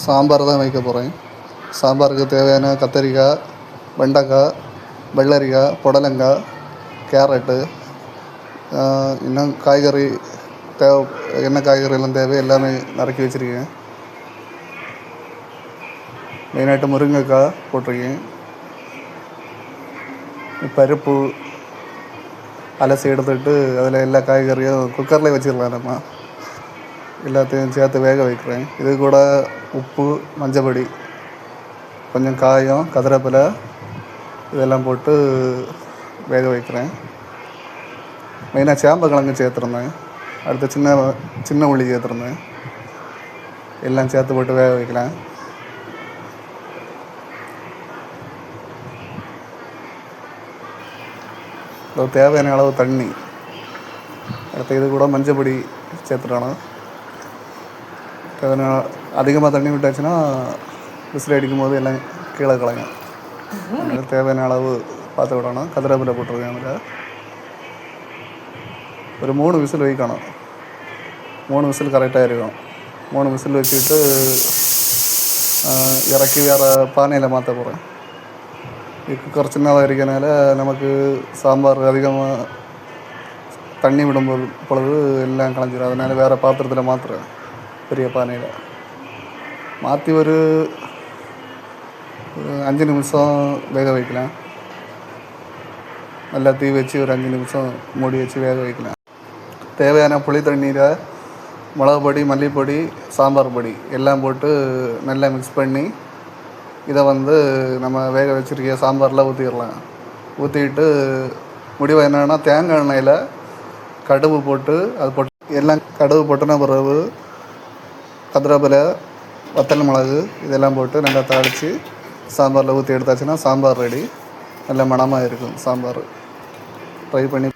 சாம்பார் தான் வைக்க போகிறேன். சாம்பாருக்கு தேவையான கத்திரிக்காய், வெண்டைக்காய், வெள்ளரிக்காய், புடலங்காய், கேரட்டு, இன்னும் காய்கறி தேவை, என்ன காய்கறிலாம் தேவை எல்லாமே நறுக்கி வச்சுருக்கேன். மெயினாகிட்டு முருங்கைக்காய் போட்டிருக்கேன். பருப்பு அலசி எடுத்துகிட்டு அதில் எல்லா காய்கறியும் குக்கர்லேயே வச்சிடலாம். நம்ம எல்லாத்தையும் சேர்த்து வேக வைக்கிறேன். இது கூட உப்பு, மஞ்சப்பொடி, கொஞ்சம் காயம், கதிரப்பிலை இதெல்லாம் போட்டு வேக வைக்கிறேன். மெயினாக சேம்பக்கிழங்கு சேர்த்துருந்தேன். அடுத்து சின்ன உள்ளி சேர்த்துருந்தேன். எல்லாம் சேர்த்து போட்டு வேக வைக்கலாம். தேவையான அளவு தண்ணி. அடுத்து இது கூட மஞ்சப்பொடி சேர்த்துடணும். தேவையான அதிகமாக தண்ணி விட்டாச்சுன்னா விசில் அடிக்கும் போது எல்லாம் கீழே கலங்கும். தேவையான அளவு பார்த்து விடணும். கதிரப்பிலை போட்டிருக்கேன். அதில் ஒரு 3 விசில் வைக்கணும். 3 விசில் கரெக்டாக இருக்கும். 3 விசில் வச்சுக்கிட்டு இறக்கி வேறு பானையில் மாற்ற போகிறேன். குக்கர் சின்னதாக இருக்கனால நமக்கு சாம்பார் அதிகமாக தண்ணி விடும் பொழுது எல்லாம் கலைஞ்சிடும். அதனால் வேறு பாத்திரத்தில் மாற்றுறேன். பெரிய பானையில் மாற்றி ஒரு 5 நிமிஷம் வேக வைக்கலாம். நல்லா தீ வச்சு ஒரு 5 நிமிஷம் மூடி வச்சு வேக வைக்கலாம். தேவையான புளி தண்ணீரை மிளகு பொடி, மல்லிப்பொடி, சாம்பார் பொடி எல்லாம் போட்டு நல்லா மிக்ஸ் பண்ணி இதை நம்ம வேக வச்சுருக்க சாம்பாரில் ஊற்றிடலாம். ஊற்றிக்கிட்டு முடிவு என்னென்னா தேங்காய் எண்ணெயில் கடுகு போட்டு எல்லாம் கடுகு போட்டுனா பிறகு கதிரப்பிலை, வத்தல் மிளகு இதெல்லாம் போட்டு நல்லா தாளித்து சாம்பாரில் ஊற்றி எடுத்தாச்சுன்னா சாம்பார் ரெடி. நல்ல மணமாக இருக்கும் சாம்பார். ட்ரை பண்ணி